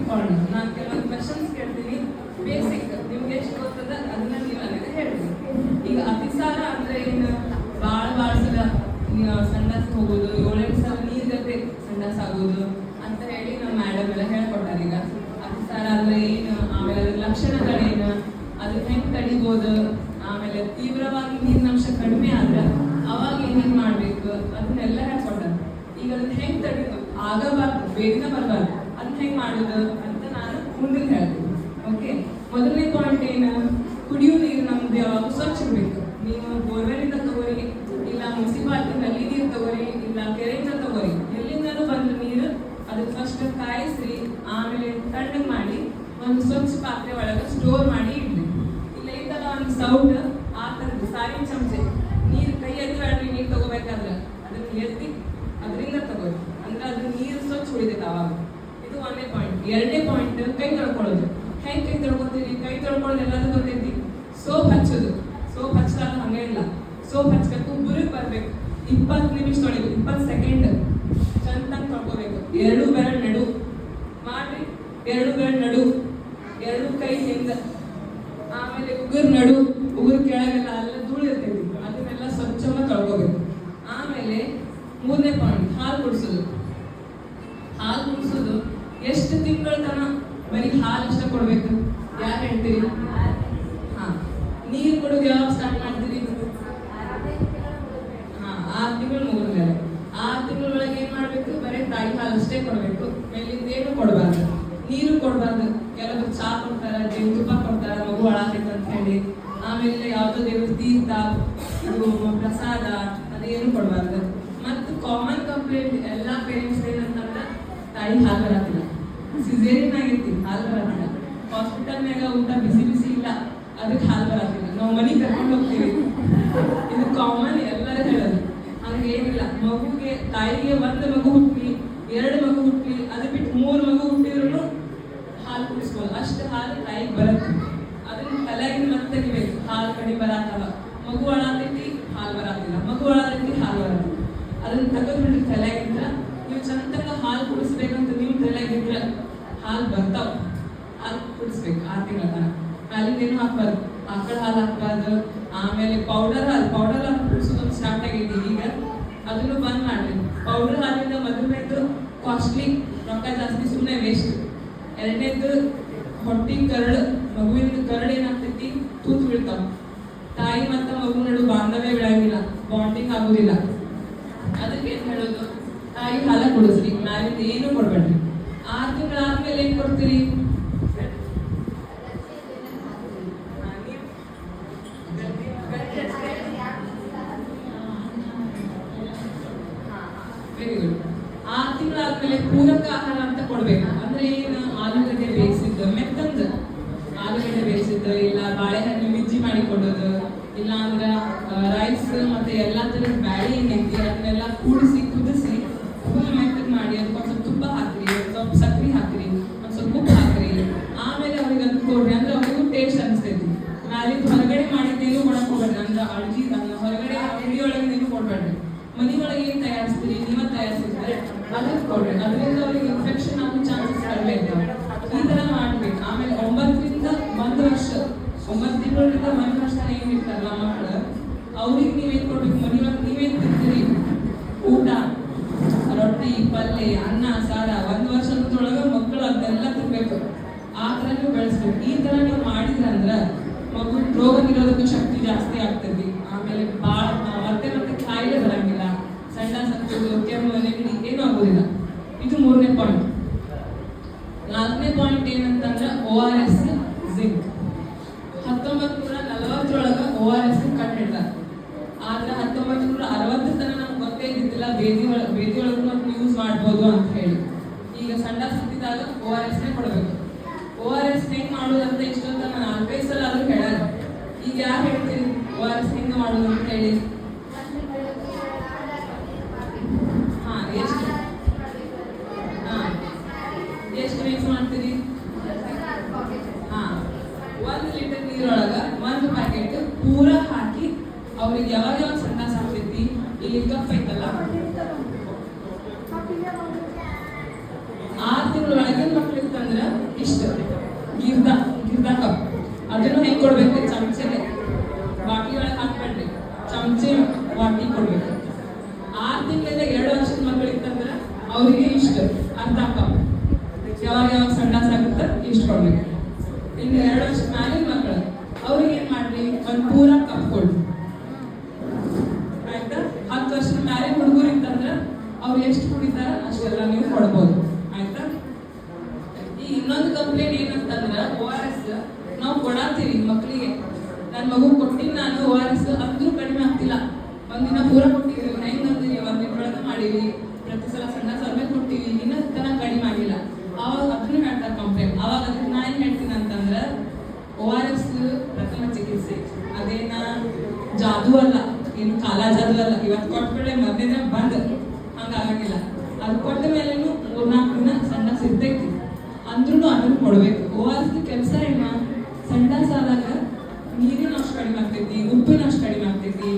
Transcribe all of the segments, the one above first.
ತಿಳ್ಕೊಳ್ಳೋಣ. ನಾನು ಕೆಲವೊಂದು ಕ್ವೆಶನ್ಸ್ ಕೇಳ್ತೀನಿ, ಬೇಸಿಕ್ ನಿಮ್ಗೆ ಎಷ್ಟು ಗೊತ್ತದ ಅದನ್ನ ನೀವು ನನಗೆ ಹೇಳ್ತೀನಿ. ಈಗ ಅತಿಸಾರ ಅಂದ್ರೆ ಏನು? ಭಾಳ ಸಲ ಸಂಡಾಸ್ ಹೋಗೋದು, 7 ಸಲ ನೀರ್ ಗತೆ ಸಂಡಾಸ್ ಆಗೋದು ಅಂತ ಹೇಳಿ ನಮ್ಮ ಮೇಡಮ್ ಎಲ್ಲ ಹೇಳ್ಕೊಟ್ಟಾರ. ಈಗ ಅತಿಸಾರ ಅಂದ್ರೆ ಏನು, ಆಮೇಲೆ ಅದ್ರ ಲಕ್ಷಣಗಳೇನು, ಅದನ್ನ ಹೆಂಗ್ ತಡಿಬೋದು, ಆಮೇಲೆ ತೀವ್ರವಾಗಿ ನೀರಿನಂಶ ಕಡಿಮೆ ಆದ್ರೆ ಅವಾಗ ಏನೇನ್ ಮಾಡ್ಬೇಕು ಅದನ್ನೆಲ್ಲ ಹೇಳ್ಕೊಟ್ಟಾರ. ಈಗ ಅದನ್ನ ಹೆಂಗ್ ತಡಿಯೋದು, ಆಗಬಾರ್ದು, ಬೇಗನೆ ಬರಬಾರ್ದು, ಅದನ್ನ ಹೆಂಗ್ ಮಾಡೋದು ಅಂತ ನಾನು ಮುಂದೆ ಹೇಳ್ತೀನಿ. ಓಕೆ, ಮೊದಲನೇ ಪಾಯಿಂಟ್ ಏನು? ಕುಡಿಯೋ ನೀರು ನಮ್ದು ಯಾವಾಗ ಸ್ವಚ್ಛ ಇರಬೇಕು. ನೀವು ಬೋರ್ವೆಲಿಂದ ತಗೋರಿ, ಇಲ್ಲ ಮುನ್ಸಿಪಾಲಿಟಿ ನಲ್ಲಿ ನೀರು ತಗೋರಿ, ಇಲ್ಲ ಕೆರೆಯಿಂದ ತಗೋರಿ, ಎಲ್ಲಿಂದಲೂ ಬಂದ ನೀರು ಅದನ್ನ ಫಸ್ಟ್ ಕಾಯಿಸ್ರಿ, ಆಮೇಲೆ ತಣ್ಣಗೆ ಮಾಡಿ ಒಂದು ಸ್ವಚ್ಛ ಪಾತ್ರೆ ಒಳಗೆ ಸ್ಟೋರ್ ಮಾಡಿ ಇಡ್ರಿ. ಇಲ್ಲ ಇದ್ದಲ್ಲ ಒಂದು ಸೌಟ್ ಆ ಥರದ್ದು ಸಾರಿನ ಚಮಚೆ ನೀರು ಕೈ ಎತ್ತಿ ನೀರು ತಗೋಬೇಕಾದ್ರೆ ಅದನ್ನ ಎತ್ತಿ ಅದರಿಂದ ತಗೋರಿ, ಅಂದ್ರೆ ಅದ್ರ ನೀರು ಸ್ವಚ್ಛ ಉಳಿದೈತೆ ಅವಾಗ. ಇದು ಒಂದನೇ ಪಾಯಿಂಟ್. ಎರಡನೇ ಪಾಯಿಂಟ್, ಕೈ ತೊಳ್ಕೊಳ್ಳೋದು. ಹೆಂಗ್ ಕೈ ತೊಳ್ಕೊತೀರಿ? ಕೈ ತೊಳ್ಕೊಳ್ಳೋದು ಎಲ್ಲಾದ್ರೂ ಗೊತ್ತೈತಿ. ಸೋಪ್ ಹಚ್ಚೋದು. ಸೋಪ್ ಹಚ್ಚಲಾಗ ಹಂಗೆ ಇಲ್ಲ, ಸೋಪ್ ಹಚ್ಬೇಕು, ಬುರುಗ್ ಬರ್ಬೇಕು, 20 ನಿಮಿಷ ತೊಳಿಬೇಕು, 20 ಸೆಕೆಂಡ್ ಚಂದಂಗೆ ತೊಳ್ಕೊಬೇಕು. 2 ಬೆರಳು ನಡು ಮಾಡ್ರಿ, 2 ಬೆರಳು ನಡು, 2 ಕೈ ಹಿಂದ, ಆಮೇಲೆ ಉಗುರ್ ನಡು, ಉಗುರ್ ಕೆಳಗೆಲ್ಲ ಅಲ್ಲ ಧೂಳು ಇರ್ತೈತಿ, ಅದನ್ನೆಲ್ಲ ಸ್ವಚ್ಛವಾಗಿ ತೊಳ್ಕೊಬೇಕು. ಆಮೇಲೆ 3ನೇ ಪಾಯಿಂಟ್, ಹಾಲು ಕುಡಿಸೋದು. ಹಾಲು ಕುಡಿಸೋದು ಎಷ್ಟು ತಿಂಗಳ ತನ ಬರೀ ಹಾಲು ಅಷ್ಟ ಕೊಡ್ಬೇಕು? ಯಾರು ಹೇಳ್ತೀರಿ? ಹಾ, ನೀರು ಕೊಡೋದು ಯಾವಾಗ ಸ್ಟಾರ್ಟ್ ಮಾಡ್ತೀರಿ? 6 ತಿಂಗಳು ಮುಗಿದ್ಮೇಲೆ. 6 ತಿಂಗಳೊಳಗೆ ಏನ್ ಮಾಡ್ಬೇಕು? ಬರೀ ತಾಯಿ ಹಾಲು ಅಷ್ಟೇ ಕೊಡ್ಬೇಕು, ಮೇಲಿಂದ ಏನು ಕೊಡಬಾರ್ದು, ನೀರು ಕೊಡಬಾರ್ದು. ಕೆಲವರು ಚಾ ಕೊಡ್ತಾರ, ಜೇನುತುಪ್ಪ ಕೊಡ್ತಾರ ಮಗು ಹಾಳಾಗೈತೆ ಅಂತ ಹೇಳಿ. ಆಮೇಲೆ ಯಾವ್ದೋ ದೇವ್ರ ತೀರ್ಥ, ಇದು ಪ್ರಸಾದ, ಅದೇನು ಕೊಡಬಾರ್ದು. ಮತ್ತು ಕಾಮನ್ ಕಂಪ್ಲೇಂಟ್ ಎಲ್ಲಾ ಪೇರೆಂಟ್ಸ್ ಏನಂತಂದ್ರೆ ತಾಯಿ ಹಾಲು ಬರತ್ತಿಲ್ಲ, ಸಿಸೇರಿಯನ್ ಆಗೈತಿ, ಹಾಲು ಬರತ್ತಿಲ್ಲ, ಹಾಸ್ಪಿಟಲ್ನಾಗ ಊಟ ಬಿಸಿ ಇಲ್ಲ, ಅದಕ್ಕೆ ಹಾಲು ಬರತ್ತಿಲ್ಲ, ನಾವು ಮನೆಗೆ ಕರ್ಕೊಂಡು ಹೋಗ್ತೀವಿ. ಇದು ಕಾಮನ್, ಎಲ್ಲರೂ ಹೇಳೋದು. ಹಂಗೇನಿಲ್ಲ, ಮಗುಗೆ ತಾಯಿಗೆ 1 ಮಗು ಹುಟ್ಟಿ, 2 ಮಗು ಹುಟ್ಟಿ, ಅದು ಬಿಟ್ಟು 3 ಮಗು ಹುಟ್ಟಿದ್ರು ಹಾಲು ಕುಡಿಸ್ಬೋದು. ಅಷ್ಟು ಹಾಲು ತಾಯಿಗೆ ಬರುತ್ತೆ. ಅದನ್ನ ತಲೆಗಿನ ಮತ್ತೆ ತೆಗಿಬೇಕು. ಹಾಲು ಕಡಿಮೆ ಬರತ್ತವ, ಮಗು ಒಳತೈತಿ ಹಾಲು ಬರತ್ತಿಲ್ಲ, ಮಗು ಒಳತೈತಿ ಹಾಲು ಬರತ್ತಿಲ್ಲ, ಅದನ್ನ ತೆಗೆದ್ಬಿಟ್ಟು ತಲೆಗಿಂದ ನೀವು ಚಂದಾಗ ಹಾಲು ಕುಡಿಸ್ಬೇಕಂತ ನೀವು ತಲೆಗಿದ್ರ ಹಾಲು ಬರ್ತಾವ. ಹಾಲು ಕುಡಿಸ್ಬೇಕು 6 ತಿಂಗಳ ತನಕ. ಅಲ್ಲಿಂದ ಏನು ಹಾಕ್ಬಾರ್ದು, ಆಕಳ ಹಾಲು ಹಾಕ್ಬಾರ್ದು. ಆಮೇಲೆ ಪೌಡರ್ ಹಾಲು ಕುಡಿಸೋದೊಂದು ಸ್ಟಾರ್ಟ್ ಆಗೈತಿ ಈಗ, ಅದನ್ನು ಬಂದ್ ಮಾಡ್ರಿ. ಪೌಡರ್ ಹಾಲಿಂದ ಮೊದಲನೇದು ಕಾಸ್ಟ್ಲಿ, ರೊಕ್ಕ ಜಾಸ್ತಿ, ಸುಮ್ಮನೆ ವೇಸ್ಟ್. ಎರಡನೇದು ಹೊಟ್ಟಿ ಕರಳು, ಮಗುವಿನ ಕರಳು ಏನಾಗ್ತೈತಿ, ತೂತು ಬೀಳ್ತಾವ. ತಾಯಿ ಮತ್ತು ಮಗು ನಡು ಬಾಂಧವ್ಯ ಬೆಳಗಿಲ್ಲ, ಬಾಂಡಿಂಗ್ ಆಗುದಿಲ್ಲ. ಅದಕ್ಕೆ ಏನ್ ಹೇಳೋದು, ತಾಯಿ ಹಾಲ ಕುಡಿಸ್ರಿ, ಮ್ಯಾಲಿಂದ ಏನು ಕೊಡ್ಬೇಡ್ರಿ. 6 ತಿಂಗಳಾದ್ಮೇಲೆ ಏನ್ ಕೊಡ್ತೀರಿ? Very good. 6 ತಿಂಗಳಾದ್ಮೇಲೆ ಪೂರಕ ಆಹಾರ ಅಂತ ಕೊಡ್ಬೇಕು. ಅಂದ್ರೆ ಏನು? ಆಲೂಗಡ್ಡೆ ಬೇಯಿಸಿದ್ದು, ಮೆತ್ತಂದು ಆಲೂಗಡ್ಡೆ ಬೇಯಿಸಿದ್ದು, ಇಲ್ಲ ಬಾಳೆಹಣ್ಣು ಮಿಜ್ಜಿ ಮಾಡಿ ಕೊಡೋದು, ಇಲ್ಲ ಅಂದ್ರ ರೈಸ್ ಮತ್ತೆ ಎಲ್ಲಾ ತರದ ಬ್ಯಾಳಿ ಏನೈತಿ ಅದನ್ನೆಲ್ಲ ಕೂಡಿಸಿ ಕುದಿಸಿ ಫುಲ್ ಮೆತ್ತಗ್ ಮಾಡಿ ಅದಕ್ಕೆ ಒಂದ್ ಸ್ವಲ್ಪ ತುಪ್ಪ ಹಾಕ್ರಿ, ಸ್ವಲ್ಪ ಸಕ್ರಿ ಹಾಕ್ರಿ, ಒಂದ್ ಸ್ವಲ್ಪ ಉಪ್ಪು ಹಾಕ್ರಿ. ಆಮೇಲೆ ಅವ್ರಿಗೆ ಅದನ್ನ ಕೊಡ್ರಿ, ಅಂದ್ರೆ ಅವ್ರಿಗೂ ಟೇಸ್ಟ್ ಅನಿಸ್ತೈತಿ. ಮ್ಯಾಲಿಂದ ಹೊರಗಡೆ ಮಾಡಿದ್ದೇನು ಕೊಡಕ್ ಹೋಗ್ಬೇಡ್ರಿ, ಅಂದ್ರೆ ಅಳ್ಜಿ ಹೊರಗಡೆ ಅಂಗಡಿಯೊಳಗೆ ನೀವು ಕೊಡ್ಬೇಡ್ರಿ. ಮನಿ ಒಳಗೆ ಏನ್ ತಯಾರಿಸ್ತೀರಿ, ನೀವ ತಯಾರಿಸಿದ್ರೆ ಅದನ್ನ ಕೊಡ್ರಿ. ಅದರಿಂದ ಅವ್ರಿಗೆ ಇನ್ಫೆಕ್ಷನ್ ಆಗೋ ಚಾನ್ಸಸ್ ಕಡಿಮೆ ಇರ್ತಾವೆ. ಈ ತರ ಮಾಡ್ಬೇಕು. ಆಮೇಲೆ 9 ರಿಂದ 1 ವರ್ಷ, 9 ತಿಂಗಳಿಂದ 1 ವರ್ಷ ಏನ್ ಇರ್ತಾರಲ್ಲ ಮಕ್ಕಳು, ಅವ್ರಿಗೆ ನೀವೇನ್ ಕೊಡ್ಬೇಕು? ಮನೆಯೊಳಗೆ ನೀವೇನ್ ತಿಂತೀರಿ? ಊಟ, ರೊಟ್ಟಿ, ಪಲ್ಯ, ಅನ್ನ, ಸಾರ. 1 ವರ್ಷದೊಳಗೆ ಮಕ್ಕಳು ಅದನ್ನೆಲ್ಲ ತಿನ್ಬೇಕು. ಆ ತರ ನೀವು ಬೆಳೆಸ್ಬೇಕು. ಈ ತರ ನೀವು ಮಾಡಿದ್ರಂದ್ರ ಮಗು ರೋಗ ನಿರೋಧಕ ಶಕ್ತಿ ಜಾಸ್ತಿ ಆಗ್ತದೆ. ಆಮೇಲೆ ಮತ್ತೆ ಕಾಯಿಲೆ ಬರಂಗಿಲ್ಲ, ಸಣ್ಣ ಸತ್ತೋದು, ಕೆಮ್ಮು, ನೆಗಡಿ ಏನೂ ಆಗೋದಿಲ್ಲ. ಇದು 3ನೇ ಪಾಯಿಂಟ್. 4ನೇ ಪಾಯಿಂಟ್ ಏನಂತಂದ್ರೆ ORS, ಜಿಂಕ್. 1940 ORS ಕಂಡು ಹಿಡ್ತಾರೆ. ಆದ್ರೆ 1960 ತನಕ ನಮ್ಗೆ ಗೊತ್ತೇ ಇದ್ದಿದ್ದಿಲ್ಲ ಬೇದಿ ಒಳಗೂ ಯೂಸ್ ಮಾಡ್ಬೋದು ಅಂತ ಹೇಳಿ. ಈಗ ಸಣ್ಣ ಸತ್ತಿದಾಗ ORS ಕೊಡಬೇಕು. ORS ಹೆಂಗ್ ಮಾಡೋದಂತ ಇಷ್ಟೊತ್ತ ನಾನು 4-5 ಸಲ ಆದ್ರೂ ಹೇಳಲ್ಲ. ಈಗ ಯಾರು ಹೇಳ್ತೀರಿ ORS ಹೆಂಗ್ ಮಾಡೋದು ಅಂತ ಹೇಳಿ? ಎಷ್ಟು ಮಿಕ್ಸ್ ಮಾಡ್ತೀರಿ? 1 ಲೀಟರ್ ನೀರೊಳಗ 1 ಪ್ಯಾಕೆಟ್ ಪೂರ ಹಾಕಿ ಅವ್ರಿಗೆ ಯಾವಾಗ ಸಣ್ಣ ಸಾಕ್ತೈತಿ, ಇಲ್ಲಿ ಕಪ್ ಐತಲ್ಲ, 6 ತಿಂಗಳೊಳಗೆ ಮಕ್ಳು ಇತ್ತಂದ್ರ ಕೊಡ್ಬೇಕು, ಚಮಚೆಲೆ ಬಾಟ್ಲಿ ಒಳಗೆ ಹಾಕ್ಬೇಡ್ರಿ, ಚಮಚೆ ಬಾಟ್ಲಿ ಕೊಡ್ಬೇಕು. 6 ತಿಂಗಳಿಂದ 2 ವರ್ಷದ ಮಕ್ಕಳು ಇತ್ತಂದ್ರೆ ಅವ್ರಿಗೆ ಇಷ್ಟು ಅರ್ಧ ಕಪ್, ಯಾವಾಗ ಸಂಡಾಸ್ ಆಗುತ್ತೆ ಇಷ್ಟು ಕೊಡ್ಬೇಕು. ಇನ್ನು 2 ವರ್ಷ ಮ್ಯಾಲಿನ ಮಕ್ಕಳು ಅವ್ರಿಗೆ ಏನ್ ಮಾಡ್ರಿ, ಒಂದು ಪೂರ ಕಪ್ ಕೊಡ್ರಿ ಆಯ್ತಾ. 10 ವರ್ಷದ ಮ್ಯಾಲಿನ ಹುಡುಗರು ಇತ್ತಂದ್ರೆ ಅವ್ರು ಎಷ್ಟು ಕುಡಿತಾರ ಅಷ್ಟೆಲ್ಲ ನೀವು ಕೊಡ್ಬೋದು ಆಯ್ತಾ. ಈ ಇನ್ನೊಂದು ಕಂಪ್ಲೇಂಟ್ ಏನಂತಂದ್ರೆ ORS ನಾವು ಕೊಡಾತೀವಿ ಮಕ್ಕಳಿಗೆ. ನನ್ನ ಮಗು ಕೊಟ್ಟಿನಿ ನಾನು ORS ಅಂದ್ರೂ ಕಡಿಮೆ ಆಗ್ತಿಲ್ಲ. ಒಂದಿನ ಪೂರ ಕೊಟ್ಟಿವಿ, ಹೆಂಗ್ ಅಂದಿರಿ, ಒಂದಿನೊಳಗೆ ಮಾಡೀವಿ, ಪ್ರತಿ ಸಲ ಸಣ್ಣ ಸರ್ವೆ ಕೊಟ್ಟಿವಿ, ಇನ್ನೂ ತನ ಕಡಿಮೆ ಆಗಿಲ್ಲ. ಅವಾಗ ಅದನ್ನು ಹೇಳ್ತಾರೆ ಕಂಪ್ಲೇಂಟ್. ಅವಾಗ ಅದಕ್ಕೆ ನಾ ಏನ್ ಹೇಳ್ತೀನಿ ಅಂತಂದ್ರೆ ORS ಪ್ರಥಮ ಚಿಕಿತ್ಸೆ, ಅದೇನ ಜಾದು ಅಲ್ಲ, ಏನು ಕಾಲ ಜಾದು ಅಲ್ಲ. ಇವತ್ತು ಕೊಟ್ಬಿಡ್ರೆ ಮಧ್ಯಾಹ್ನ ಬಂದ್ ಹಂಗಾಗಂಗಿಲ್ಲ. ಅದು ಕೊಟ್ಟ ಮೇಲೇನು 3-4 ದಿನ ಸಂಡಾಸ್ ಇರ್ತೈತಿ ಅಂದ್ರೂ ಅದನ್ನು ಕೊಡ್ಬೇಕು. ORS ಕೆಲಸ ಏನ, ಸಂಡಾಸ್ ಆದಾಗ ನೀರಿನ ಅಂಶ ಕಡಿಮೆ ಆಗ್ತೈತಿ, ಉಪ್ಪಿನ ಅಂಶ ಕಡಿಮೆ ಆಗ್ತೈತಿ.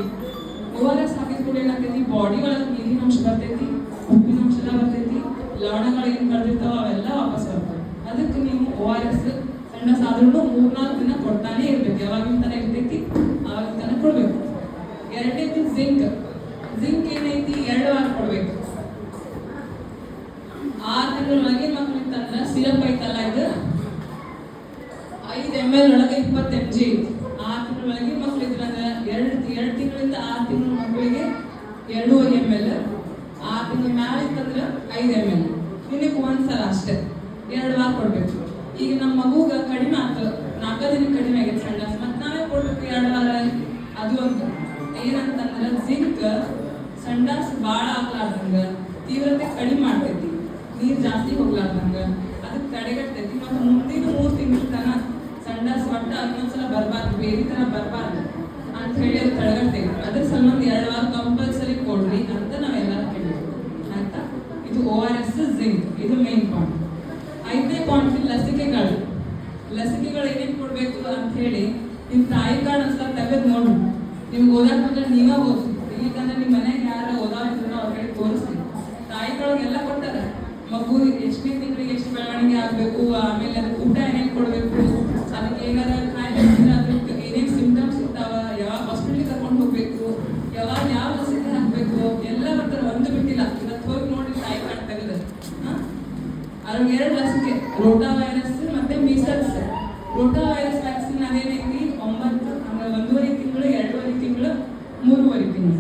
ORS ಹಾಕಿದ ಕೂಡ ಏನಾಗ್ತೈತಿ, ಬಾಡಿ ಒಳಗೆ ನೀರಿನ ಅಂಶ ಬರ್ತೈತಿ, ಉಪ್ಪಿನ ಅಂಶ ಎಲ್ಲ ಬರ್ತೈತಿ, ಲವಣಗಳು ಏನು ಕಳೆದಿರ್ತಾವ ಅವೆಲ್ಲ ವಾಪಸ್ ಬರ್ತವೆ. ಅದಕ್ಕೆ ನೀವು ORS ಸಂಡಾಸ್ ಆದ್ರೂ 3-4 ದಿನ ಕೊಡ್ತಾನೆ ಇರ್ಬೇಕು. ಯಾವಾಗಿನ ತನ ಇರ್ತೈತಿ ಆವಾಗಿನ ತನ ಕೊಡ್ಬೇಕು. ಎರಡನೇದು ಜಿಂಕ್. ಜಿಂಕ್ ಏನೈತಿ, 2 ವಾರ ಕೊಡ್ಬೇಕು. 6 ತಿಂಗಳೊಳಗೆ ಮಕ್ಕಳು ಇತ್ತಂದ್ರೆ ಸಿರಪ್ ಐತಲ್ಲ, ಇದು 5 ml ಒಳಗೆ 20 mg ಐತಿ. 6 ತಿಂಗಳೊಳಗೆ ಮಕ್ಕಳು ಇದ್ರಂದ್ರೆ 2 ತಿಂಗಳಿಂದ 6 ತಿಂಗಳ ಮಕ್ಕಳಿಗೆ 2.5 ml, 6 ತಿಂಗಳ ಮ್ಯಾಲೆ ಇತ್ತಂದ್ರೆ 5 ml. ದಿನಕ್ಕೆ ಒಂದ್ಸಲ ಅಷ್ಟೇ 2 ವಾರ ಕೊಡ್ಬೇಕು. ಈಗ ನಮ್ಮ ಮಗುಗ ಕಡಿಮೆ ಆಗ್ತದೆ, 4 ದಿನ ಕಡಿಮೆ ಆಗೈತೆ ಸಂಡಾಸ್, ಮತ್ತೆ ನಾವೇ ಕೊಡ್ಬೇಕು 2 ವಾರ. ಅದು ಒಂದು ಏನಂತಂದ್ರೆ ಜಿಂಕ್ ಸಂಡಾಸ್ ಭಾಳ ಆಗ್ಲಾರ್ದಂಗ, ತೀವ್ರತೆ ಕಡಿಮೆ ಮಾಡ್ತೈತಿ, ನೀರು ಜಾಸ್ತಿ ಹೋಗ್ಲಾರ್ದಂಗ ಅದಕ್ಕೆ ತಡೆಗಟ್ಟೈತಿ. ಮತ್ತು ಮುಂದಿನ 3 ತಿಂಗಳ ತನ ಸಂಡಾಸ್ ಒಟ್ಟ ಇನ್ನೊಂದ್ಸಲ ಬರಬಾರ್ದು, ಬೇರೆ ಥರ ಬರಬಾರ್ದು ಅಂತ ಹೇಳಿ ಅದು ತಡೆಗಟ್ಟೈತಿ. ಅದ್ರ ಸಂಬಂಧ 2 ವಾರ ಕಂಪಲ್ಸರಿ ಕೊಡ್ರಿ ಅಂತ ನಾವೆಲ್ಲರೂ ಕೇಳಿದ್ವಿ ಆಯ್ತಾ. ಇದು ORS ಜಿಂಕ್, ಇದು ಮೇನ್ ಪಾಯಿಂಟ್. 5ನೇ ಪಾಯಿಂಟ್ ಲಸಿಕೆಗಳು. ಲಸಿಕೆಗಳು ಏನೇನು ಕೊಡ್ಬೇಕು ಅಂತ ಹೇಳಿ ನಿಮ್ಮ ತಾಯಿ ಕಾರ್ಡ್ ಅನ್ಸಲ ತೆಗೆದು ನೋಡ್ರಿ. ನಿಮ್ಗೆ ಓದಾಕ್ ಬಂದ್ರೆ ನೀವೇ ಓದ್ರಿ, ಇಲ್ಲಿಕಂದ್ರೆ ನಿಮ್ಮ ಮನೆಗೆ ಯಾರು ಓದಾಡ್ತಿರೋ ಅವ್ರ ಕಡೆ ತೋರಿಸ್ರಿ. ತಾಯಿ ಕಾರ್ಡ್ಗೆಲ್ಲ ಕೊಡ್ತಾರೆ, ಮಗು ಎಷ್ಟನೇ ತಿಂಗಳಿಗೆ ಎಷ್ಟು ಬೆಳವಣಿಗೆ ಆಗಬೇಕು, ಆಮೇಲೆ ಅದಕ್ಕೆ ಊಟ ಏನೇನು ಕೊಡಬೇಕು, ಅದಕ್ಕೆ ಏನಾರ ಕಾಯಿಲೆ ಬಂದ್ರೆ ಅದಕ್ಕೆ ಏನೇನು ಸಿಂಪ್ಟಮ್ಸ್ ಇರ್ತಾವ, ಯಾವಾಗ ಹಾಸ್ಪಿಟ್ಲಿಗೆ ಕರ್ಕೊಂಡು ಹೋಗ್ಬೇಕು, ಯಾವಾಗ ಯಾವ ಲಸಿಕೆ ಹಾಕಬೇಕು ಎಲ್ಲ ಬರ್ತಾರೆ. ಒಂದು ಬಿಟ್ಟಿಲ್ಲ, ಇವತ್ತು ಹೋಗಿ ನೋಡಿ ತಾಯಿ ಕಾರ್ಡ್ ತೆಗೆದು. ಅದ್ರಾಗ 2 ಲಸಿಕೆ, ರೋಟಾ ವೈರಸ್ ಮತ್ತೆ ಮೀಸಲ್ಸ್. ರೋಟಾ ವೈರಸ್ ವ್ಯಾಕ್ಸಿನ್ ಅದೇನೈತಿ 9 ಅಂದ್ರೆ 1.5 ತಿಂಗಳು, 2.5 ತಿಂಗಳು, 3.5 ತಿಂಗಳು,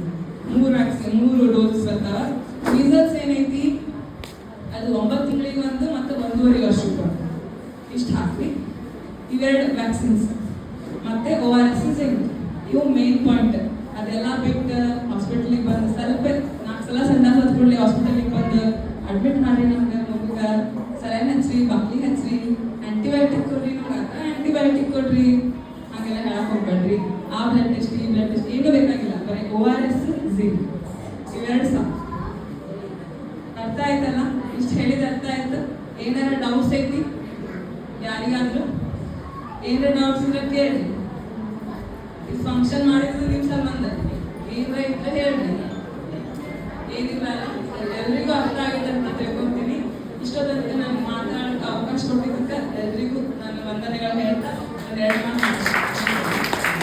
3 ವ್ಯಾಕ್ಸಿನ್, 3 ಡೋಸಸ್ ಬರ್ತಾವ. ಮೀಸಲ್ಸ್ ಏನೈತಿ ಅದು 9 ತಿಂಗಳಿಗೆ ಒಂದು ಮತ್ತು 1.5 ವರ್ಷಕ್ಕೆ ಒಂದು. ಇಷ್ಟು ಹಾಕ್ರಿ. ಇವೆರಡು ವ್ಯಾಕ್ಸಿನ್ಸ್ ಮತ್ತೆ ORS ಜಿಂಕ್, ಇವು ಮೇನ್ ಪಾಯಿಂಟ್. ಅದೆಲ್ಲ ಬಿಟ್ಟು ಹಾಸ್ಪಿಟಲಿಗೆ ಬಂದು ಸ್ವಲ್ಪ 4 ಸಲ ಸಂಡಾಸ್ ಹತ್ ಕೂಡಲೇ ಹಾಸ್ಪಿಟಲಿಗೆ ಬಂದು ಅಡ್ಮಿಟ್ ಮಾಡಿ ನಮ್ಗೆ ಮಗುಗ ಸಲೈನ್ ಹಚ್ಚ್ರಿ, ಬಾಕ್ಲಿ ಹಚ್ಚ್ರಿ, ಆಂಟಿಬಯೋಟಿಕ್ ಕೊಡ್ರಿ, ನಮ್ಗೆ ಆಂಟಿಬಯೋಟಿಕ್ ಕೊಡ್ರಿ ಹಾಗೆಲ್ಲ ಹೇಳಕ್ ಹೋಗ್ಬೇಡ್ರಿ. ಆ ಬ್ಲಡ್ ಟೆಸ್ಟ್ ಈ ಬ್ಲಡ್ ಟೆಸ್ಟ್ ಏನು ಬೇಕಾಗಿಲ್ಲ, ಬರೀ ORS ಜಿಂಕ್ ಇವೆರಡು ಸಾಕು. ಅರ್ಥ ಆಯ್ತಲ್ಲ? ಇಷ್ಟು ಹೇಳಿದ ಅರ್ಥ ಆಯ್ತು? ಏನಾರ ಡೌಟ್ಸ್ ಐತಿ ಯಾರಿಗಾದ್ರೂ? ಏನಾರ ಡೌಟ್ಸ್ ಇದ್ರೆ ಕೇಳಿ. ಇದು ಫಂಕ್ಷನ್ ಮಾಡಿದ್ರು